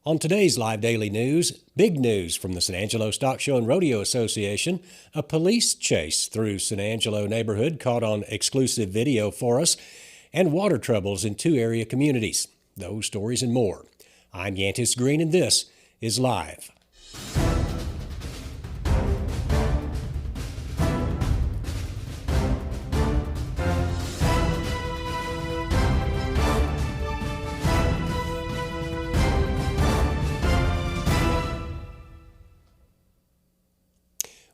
On today's Live Daily News, big news from the San Angelo Stock Show and Rodeo Association. A police chase through San Angelo neighborhood caught on exclusive video for us, and water troubles in two area communities. Those stories and more. I'm Yantis Green, and this is Live.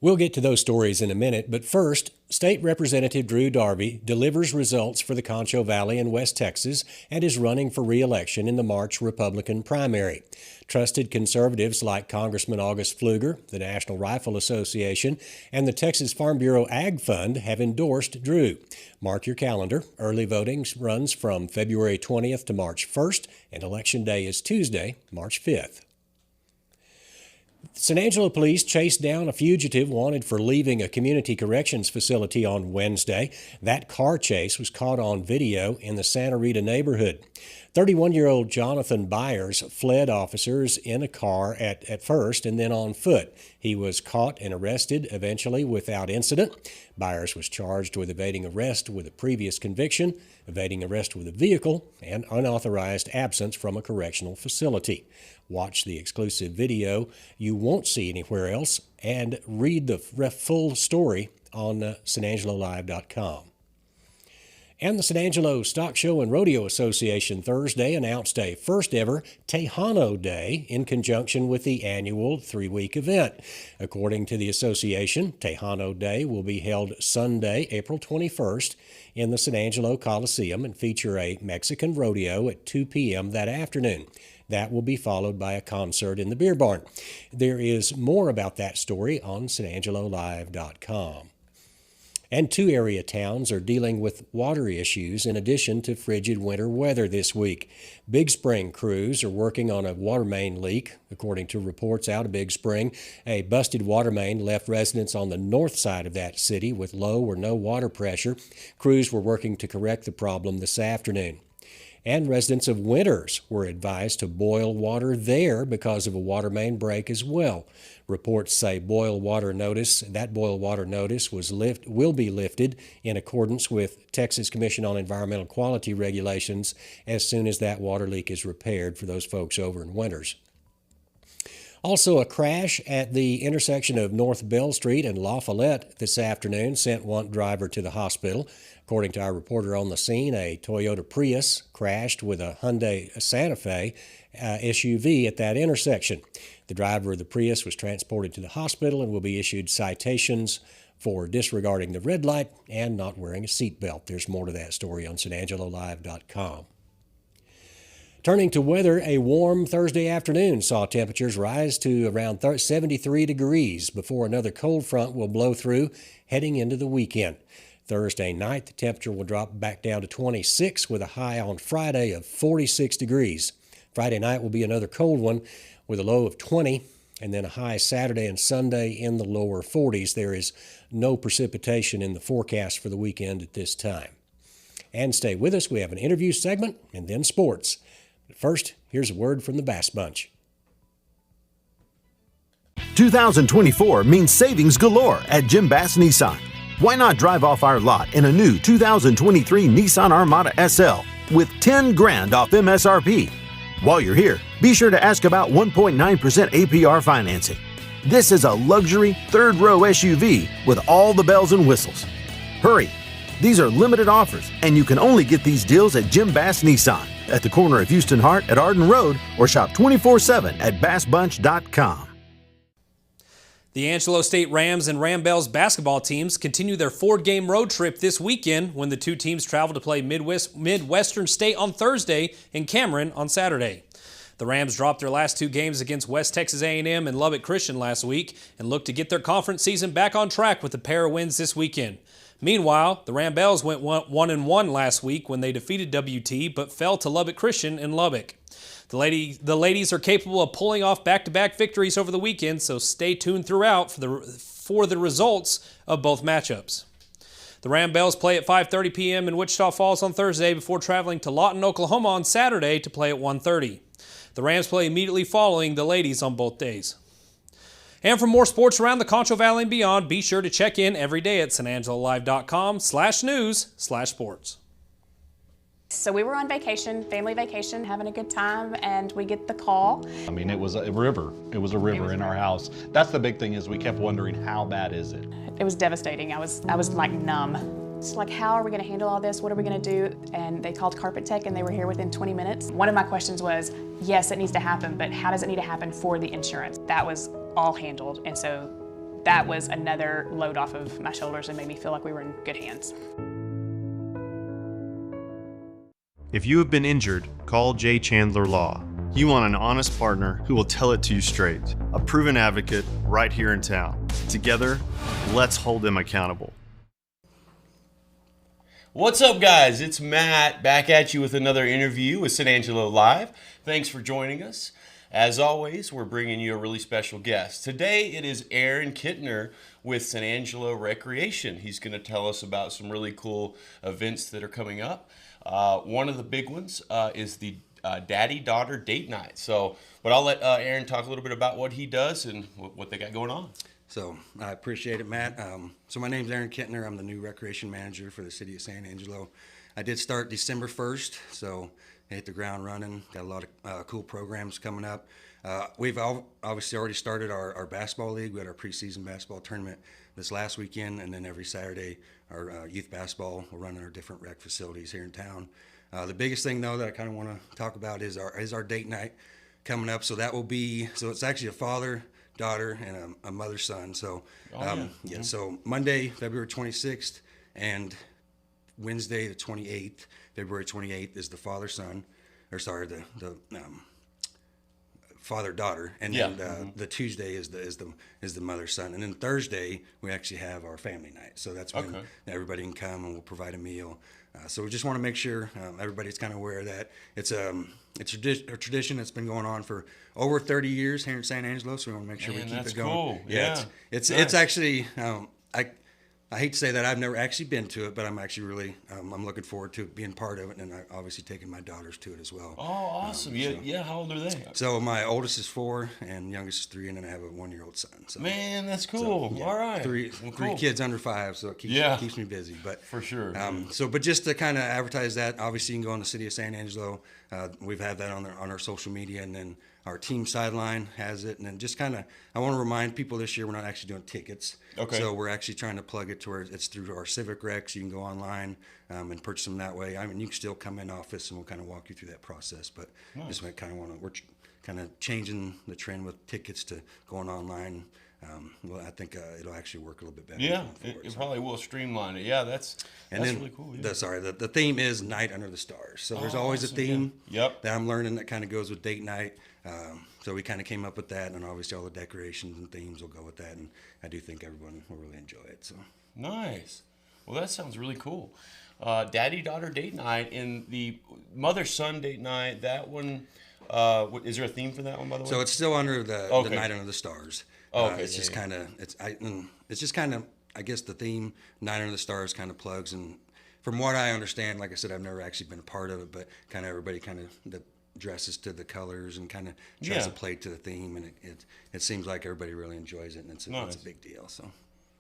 We'll get to those stories in a minute, but first, State Representative Drew Darby delivers results for the Concho Valley in West Texas and is running for re-election in the March Republican primary. Trusted conservatives like Congressman August Pfluger, the National Rifle Association, and the Texas Farm Bureau Ag Fund have endorsed Drew. Mark your calendar. Early voting runs from February 20th to March 1st, and Election Day is Tuesday, March 5th. San Angelo police chased down a fugitive wanted for leaving a community corrections facility on Wednesday. That car chase was caught on video in the Santa Rita neighborhood. 31-year-old Jonathan Byers fled officers in a car at first and then on foot. He was caught and arrested eventually without incident. Byers was charged with evading arrest with a previous conviction, evading arrest with a vehicle, and unauthorized absence from a correctional facility. Watch the exclusive video you won't see anywhere else and read the full story on sanangelolive.com. And the San Angelo Stock Show and Rodeo Association Thursday announced a first-ever Tejano Day in conjunction with the annual three-week event. According to the association, Tejano Day will be held Sunday, April 21st in the San Angelo Coliseum and feature a Mexican rodeo at 2 p.m. that afternoon. That will be followed by a concert in the beer barn. There is more about that story on sanangelolive.com. And two area towns are dealing with water issues in addition to frigid winter weather this week. Big Spring crews are working on a water main leak. According to reports out of Big Spring, a busted water main left residents on the north side of that city with low or no water pressure. Crews were working to correct the problem this afternoon. And residents of Winters were advised to boil water there because of a water main break as well. Reports say that boil water notice will be lifted in accordance with Texas Commission on Environmental Quality regulations as soon as that water leak is repaired for those folks over in Winters. Also, a crash at the intersection of North Bell Street and La Follette this afternoon sent one driver to the hospital. According to our reporter on the scene, a Toyota Prius crashed with a Hyundai Santa Fe SUV at that intersection. The driver of the Prius was transported to the hospital and will be issued citations for disregarding the red light and not wearing a seatbelt. There's more to that story on sanangelolive.com. Turning to weather, a warm Thursday afternoon saw temperatures rise to around 73 degrees before another cold front will blow through heading into the weekend. Thursday night, the temperature will drop back down to 26 with a high on Friday of 46 degrees. Friday night will be another cold one with a low of 20 and then a high Saturday and Sunday in the lower 40s. There is no precipitation in the forecast for the weekend at this time. And stay with us. We have an interview segment and then sports. But first, here's a word from the Bass Bunch. 2024 means savings galore at Jim Bass Nissan. Why not drive off our lot in a new 2023 Nissan Armada SL with $10,000 off MSRP? While you're here, be sure to ask about 1.9% APR financing. This is a luxury third-row SUV with all the bells and whistles. Hurry! These are limited offers, and you can only get these deals at Jim Bass Nissan at the corner of Houston Hart at Arden Road or shop 24/7 at bassbunch.com. The Angelo State Rams and Ram Bells basketball teams continue their 4-game road trip this weekend when the two teams travel to play Midwestern State on Thursday and Cameron on Saturday. The Rams dropped their last two games against West Texas A&M and Lubbock Christian last week and look to get their conference season back on track with a pair of wins this weekend. Meanwhile, the Ram Bells went 1-1 last week when they defeated WT but fell to Lubbock Christian in Lubbock. The ladies are capable of pulling off back-to-back victories over the weekend, so stay tuned throughout for the results of both matchups. The Ram Bells play at 5:30 p.m. in Wichita Falls on Thursday before traveling to Lawton, Oklahoma on Saturday to play at 1:30. The Rams play immediately following the ladies on both days. And for more sports around the Concho Valley and beyond, be sure to check in every day at sanangelolive.com/news/sports. So we were on vacation, family vacation, having a good time, and we get the call. I mean, it was a river. It was a river in our house. That's the big thing, is we kept wondering, how bad is it? It was devastating. I was like numb. It's like, how are we gonna handle all this? What are we gonna do? And they called Carpet Tech, and they were here within 20 minutes. One of my questions was, yes, it needs to happen, but how does it need to happen for the insurance? That was all handled, and so that was another load off of my shoulders and made me feel like we were in good hands. If you have been injured, call J. Chandler Law. You want an honest partner who will tell it to you straight. A proven advocate right here in town. Together, let's hold them accountable. What's up, guys? It's Matt back at you with another interview with Angelo Live. Thanks for joining us. As always, we're bringing you a really special guest. Today, it is Aaron Kittner with San Angelo Recreation. He's going to tell us about some really cool events that are coming up. One of the big ones is the daddy-daughter date night. But I'll let Aaron talk a little bit about what he does and what they got going on. So I appreciate it, Matt. So my name's Aaron Kittner. I'm the new recreation manager for the city of San Angelo. I did start December 1st, so I hit the ground running. Got a lot of cool programs coming up. We've obviously already started our basketball league. We had our preseason basketball tournament this last weekend, and then every Saturday our youth basketball will run in our different rec facilities here in town. The biggest thing, though, that I kind of want to talk about is our date night coming up. So that will be, so it's actually a father, daughter, and a mother, son. So so Monday, February 26th, and Wednesday, the 28th, February 28th, is the father, son, or sorry, the father, daughter, and then the Tuesday is the mother, son, and then Thursday we actually have our family night. So that's when everybody can come, and we'll provide a meal. So we just want to make sure everybody's kind of aware of that. It's a tradition that's been going on for over 30 years here in San Angelo. So we want to make sure we keep it going. Cool. Yeah, it's actually I hate to say that I've never actually been to it, but I'm actually really I'm looking forward to being part of it, and I obviously taking my daughters to it as well. Oh, awesome! How old are they? So my oldest is 4, and youngest is 3, and then I have a 1-year-old son. So, man, that's cool. All right, three kids under 5, so it keeps me busy. But for sure. But just to kind of advertise that, obviously you can go on the City of San Angelo. We've had that on our social media, and then our team sideline has it, and then just kind of, I want to remind people this year we're not actually doing tickets. Okay. So we're actually trying to plug it to where it's through our Civic Recs. You can go online and purchase them that way. I mean, you can still come in office, and we'll kind of walk you through that process. But just we're kind of changing the trend with tickets to going online. Well, I think it'll actually work a little bit better. Yeah, it probably will streamline it. Yeah, that's really cool. Yeah. The theme is Night Under the Stars. So there's always awesome. a theme that I'm learning that kind of goes with date night. So we kind of came up with that, and obviously all the decorations and themes will go with that, and I do think everyone will really enjoy it. So nice. Well, that sounds really cool. Daddy-daughter date night and the mother-son date night. That one, is there a theme for that one, by the way? So it's still under the Night Under the Stars. It's just kind of I guess the theme Night Under the Stars kind of plugs, and from what I understand, like I said, I've never actually been a part of it, but kind of everybody kind of dresses to the colors and kind of tries to play to the theme, and it seems like everybody really enjoys it, and it's a big deal. So.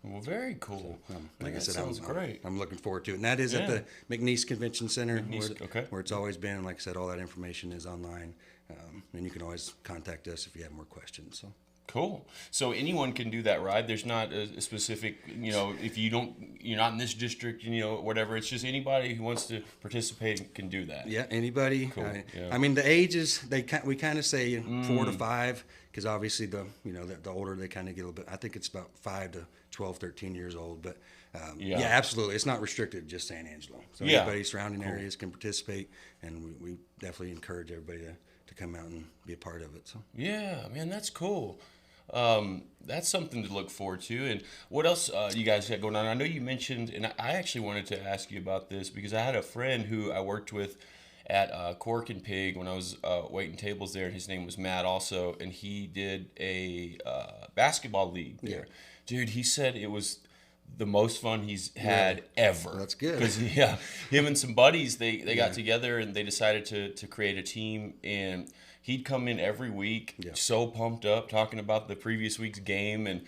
Well, very cool. So, like I said, sounds great. I'm looking forward to it, and that is at the McNeese Convention Center, where it's always been. And like I said, all that information is online, and you can always contact us if you have more questions. So. Cool. So anyone can do that ride. There's not a specific, if you're not in this district, whatever. It's just anybody who wants to participate can do that. Yeah, anybody. Cool. I mean, the ages we kind of say 4 to 5, because obviously the older they kind of get a little bit. I think it's about 5 to 12, 13 years old. But absolutely, it's not restricted to just San Angelo. So anybody surrounding areas can participate, and we definitely encourage everybody to come out and be a part of it. So yeah, man, that's cool. That's something to look forward to. And what else you guys got going on? I know you mentioned, and I actually wanted to ask you about this because I had a friend who I worked with at Cork and Pig when I was waiting tables there, and his name was Matt also, and he did a basketball league there. Dude, he said it was the most fun he's had ever. That's good. Because him and some buddies, they got together and they decided to create a team, and he'd come in every week, so pumped up, talking about the previous week's game, and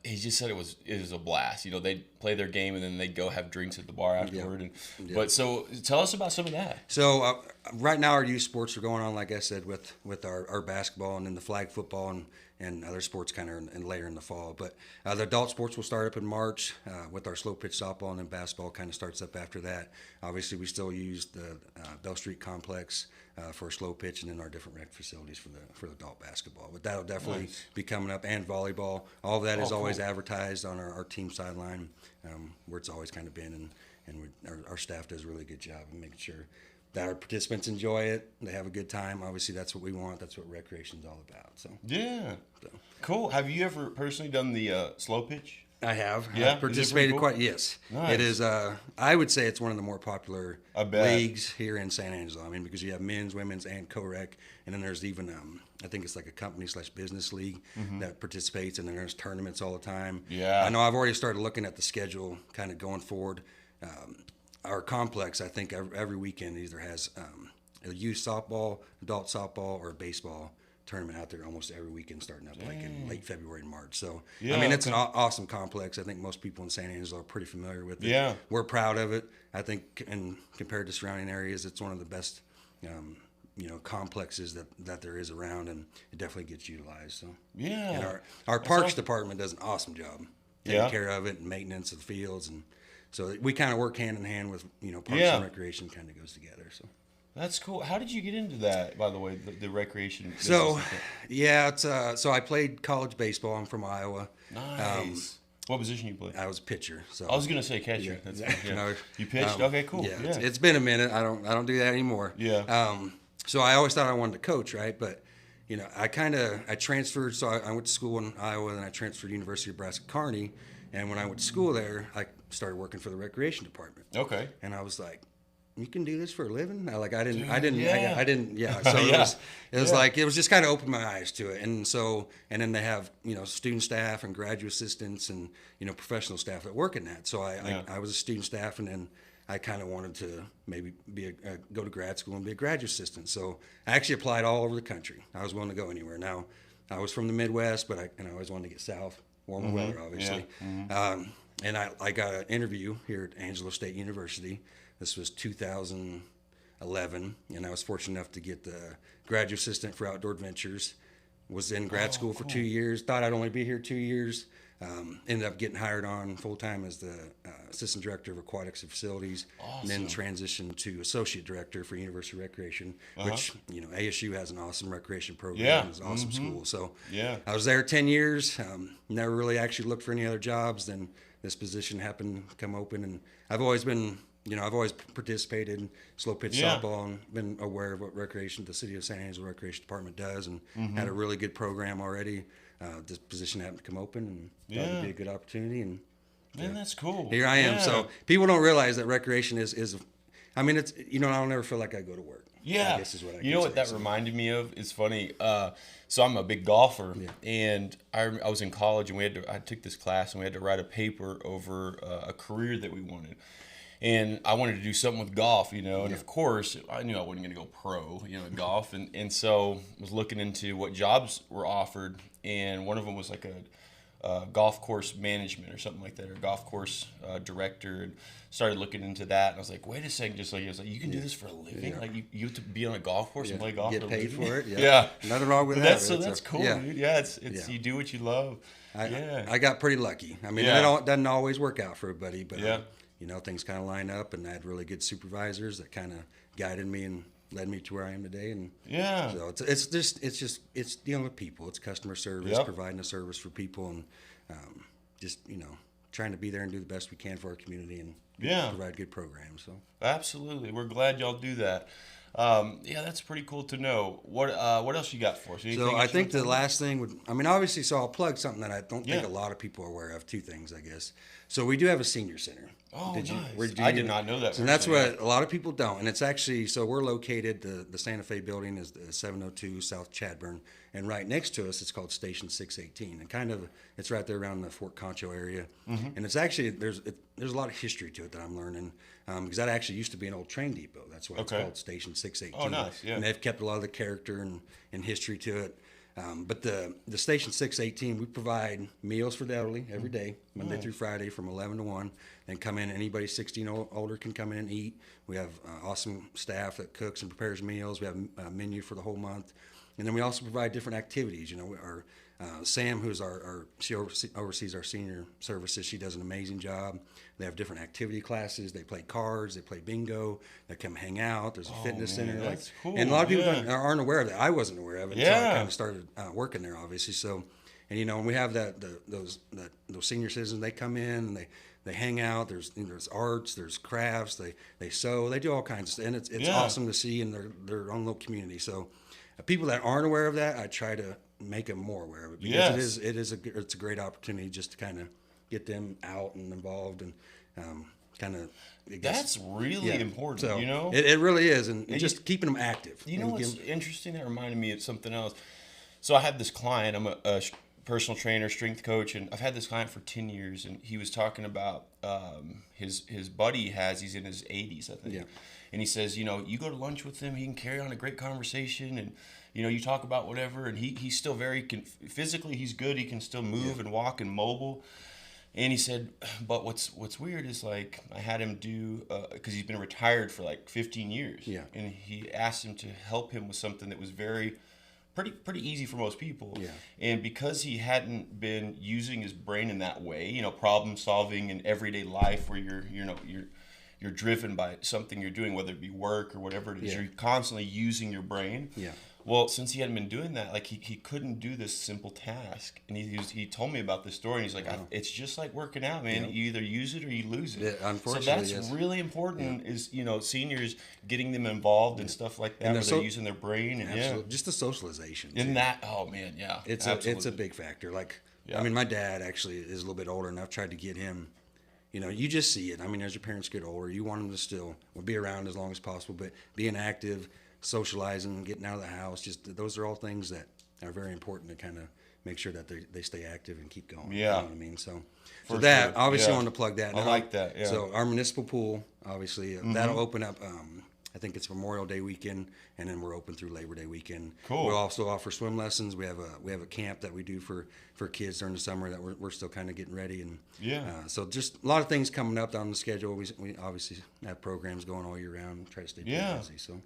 he just said it was a blast. You know, they'd play their game and then they'd go have drinks at the bar afterward. But so tell us about some of that. So right now our youth sports are going on, like I said, with our basketball and then the flag football and other sports kind of later in the fall. But the adult sports will start up in March with our slow pitch softball, and then basketball kind of starts up after that. Obviously, we still use the Bell Street Complex for slow pitch, and then our different rec facilities for the adult basketball. But that'll definitely be coming up, and volleyball. All of that is always advertised on our team sideline, where it's always kind of been, and our staff does a really good job of making sure that our participants enjoy it, they have a good time. Obviously, that's what we want. That's what recreation's all about. So Cool. Have you ever personally done the slow pitch? I have. Yeah, I've participated cool? quite. Yes, Nice. it is. I would say it's one of the more popular I bet. leagues here in San Angelo. I mean, because you have men's, women's, and co-rec, and then there's even I think it's like a company/business league that participates, and then there's tournaments all the time. Yeah. I know. I've already started looking at the schedule, kind of going forward. Our complex, I think, every weekend either has a youth softball, adult softball, or a baseball tournament out there almost every weekend, starting up like in late February and March. So, I mean, it's an awesome complex. I think most people in San Angelo are pretty familiar with it. Yeah. We're proud of it. I think, and compared to surrounding areas, it's one of the best, complexes that there is around, and it definitely gets utilized. So, and our parks department does an awesome job taking care of it and maintenance of the fields, and so we kind of work hand in hand with, parks and recreation kind of goes together. So. That's cool. How did you get into that, by the way, the recreation business? So, it's so I played college baseball. I'm from Iowa. Nice. What position you play? I was a pitcher. So I was gonna say catcher. No, you pitched? Okay, cool. Yeah, it's been a minute. I don't do that anymore. Yeah. So I always thought I wanted to coach, right? But I transferred. So I went to school in Iowa, and I transferred to University of Nebraska-Kearney. And when I went to school there, I started working for the recreation department. Okay. And I was like, you can do this for a living? I didn't. Yeah. So it was like, it was just kind of opened my eyes to it. And so, and then they have, student staff and graduate assistants and, professional staff that work in that. So I was a student staff, and then I kind of wanted to maybe go to grad school and be a graduate assistant. So I actually applied all over the country. I was willing to go anywhere. Now, I was from the Midwest, but I always wanted to get south, warmer weather, obviously. Yeah. And I got an interview here at Angelo State University. This was 2011, and I was fortunate enough to get the graduate assistant for outdoor adventures. Was in grad school for 2 years. Thought I'd only be here 2 years. Ended up getting hired on full time as the assistant director of aquatics and facilities, and then transitioned to associate director for University Recreation, which ASU has an awesome recreation program. Yeah. It's an awesome school. So I was there 10 years. Never really actually looked for any other jobs. Then this position happened to come open, and I've always been. I've always participated in slow pitch softball and been aware of what the City of San Angelo Recreation Department does, and had a really good program already. This position happened to come open, and thought it'd be a good opportunity. And man, that's cool. Here I am. So people don't realize that recreation is I mean, it's I'll never feel like I go to work. Yeah, I guess is what I you know what that reminded me of? It's funny. So I'm a big golfer, and I was in college, and I took this class, and we had to write a paper over a career that we wanted. And I wanted to do something with golf, and of course, I knew I wasn't going to go pro, in golf. And so I was looking into what jobs were offered, and one of them was like a golf course management or something like that, or golf course director, and started looking into that. And I was like, wait a second, I was like, you can do this for a living? Like, you have to be on a golf course and play golf get for a paid living? for it? Yeah. Nothing wrong with that. That's cool, dude. Yeah, it's you do what you love. I got pretty lucky. I mean, it doesn't always work out for everybody, but things kind of line up, and I had really good supervisors that kind of guided me and led me to where I am today. And so it's dealing with people. It's customer service, providing a service for people, and trying to be there and do the best we can for our community and provide good programs. So absolutely, we're glad y'all do that. That's pretty cool to know. What else you got for us? So I think the last thing obviously, so I'll plug something that I don't think a lot of people are aware of. Two things, I guess. So we do have a senior center. Oh, Did you, nice. where did I did not know that. And that's what a lot of people don't. And it's actually, so we're located, the Santa Fe building is the 702 South Chadburn. And right next to us, it's called Station 618. And kind of, it's right there around the Fort Concho area. And it's actually, there's a lot of history to it that I'm learning. Because that actually used to be an old train depot. That's why it's called Station 618. Oh, nice, yeah. And they've kept a lot of the character and history to it. But the Station 618, we provide meals for the elderly every day, Monday through Friday from 11 to 1. And come in, anybody 16 or older can come in and eat. We have awesome staff that cooks and prepares meals. We have a menu for the whole month. And then we also provide different activities. You know, our Sam, who's she oversees our senior services. She does an amazing job. They have different activity classes. They play cards. They play bingo. They come hang out. There's a fitness center. That's cool. And a lot of people aren't aware of that. I wasn't aware of it until I Yeah. kind of started working there, obviously. So, and you know, and we have those senior citizens. They come in and they hang out. There's arts. There's crafts. They sew. They do all kinds of stuff, and it's awesome to see in their own little community. So, people that aren't aware of that, I try to make them more aware of it, because it's a great opportunity just to kind of get them out and involved and kind of. That's really important. So you know, it really is, and just keeping them active. You know what's interesting? That reminded me of something else. So I had this client. I'm a personal trainer, strength coach, and I've had this client for 10 years, and he was talking about his buddy he's in his 80s, I think. Yeah. And he says, you know, you go to lunch with him, he can carry on a great conversation, and you know, you talk about whatever, and he's still physically he's good. He can still move and walk and mobile. And he said, but what's weird is, like, I had him do, because he's been retired for like 15 years. Yeah. And he asked him to help him with something that was pretty easy for most people. Yeah. And because he hadn't been using his brain in that way, you know, problem solving in everyday life where you're driven by something you're doing, whether it be work or whatever it is, you're constantly using your brain. Yeah. Well, since he hadn't been doing that, like he couldn't do this simple task. And he told me about this story, and he's like, it's just like working out, man. You either use it or you lose it. Yeah, unfortunately, so that's really important is, you know, seniors, getting them involved in stuff like that, where they're using their brain. And just the socialization. And that, oh man, yeah. It's a big factor. Like, I mean, my dad actually is a little bit older, and I've tried to get him. You know, you just see it. I mean, as your parents get older, you want them to still be around as long as possible, but being active, socializing, getting out of the house, those are all things that are very important to kind of make sure that they stay active and keep going. Yeah. You know what I mean? So that, obviously, I wanted to plug that. I like that, yeah. So our municipal pool, obviously, that'll open up, I think it's Memorial Day weekend, and then we're open through Labor Day weekend. Cool. We'll also offer swim lessons. We have a camp that we do for kids during the summer that we're still kind of getting ready, and so just a lot of things coming up on the schedule. We obviously have programs going all year round. Try to stay pretty busy. So,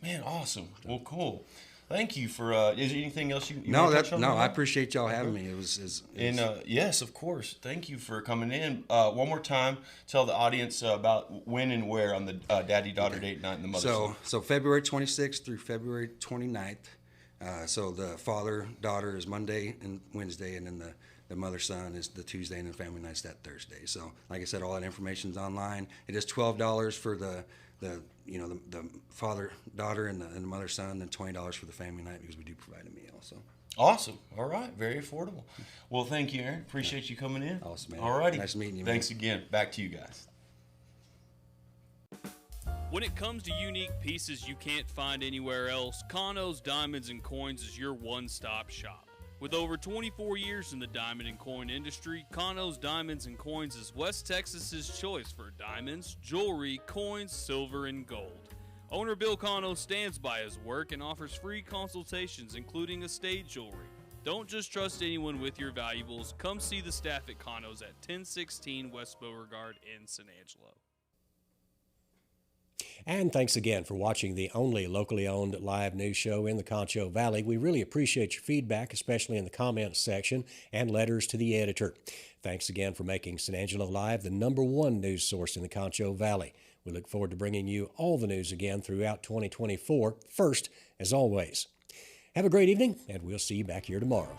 man, awesome. Well, cool. Thank you for. Is there anything else you no, want to touch on? I appreciate y'all having me. It was yes, of course. Thank you for coming in. One more time, tell the audience about when and where on the daddy-daughter date night in the mother. So February 26th through February 29th. So the father-daughter is Monday and Wednesday, and then the mother-son is the Tuesday, and the family night's that Thursday. So, like I said, all that information's online. It is $12 for the father-daughter and the mother-son, and $20 for the family night, because we do provide a meal. So awesome. All right. Very affordable. Well, thank you, Aaron. Appreciate you coming in. Awesome, man. All righty. Nice meeting you, man. Thanks again. Back to you guys. When it comes to unique pieces you can't find anywhere else, KOS Diamonds and Coins is your one-stop shop. With over 24 years in the diamond and coin industry, KOS Diamonds and Coins is West Texas's choice for diamonds, jewelry, coins, silver, and gold. Owner Bill KOS stands by his work and offers free consultations, including estate jewelry. Don't just trust anyone with your valuables. Come see the staff at KOS at 1016 West Beauregard in San Angelo. And thanks again for watching the only locally owned live news show in the Concho Valley. We really appreciate your feedback, especially in the comments section and letters to the editor. Thanks again for making San Angelo Live the #1 news source in the Concho Valley. We look forward to bringing you all the news again throughout 2024. First, as always, have a great evening, and we'll see you back here tomorrow.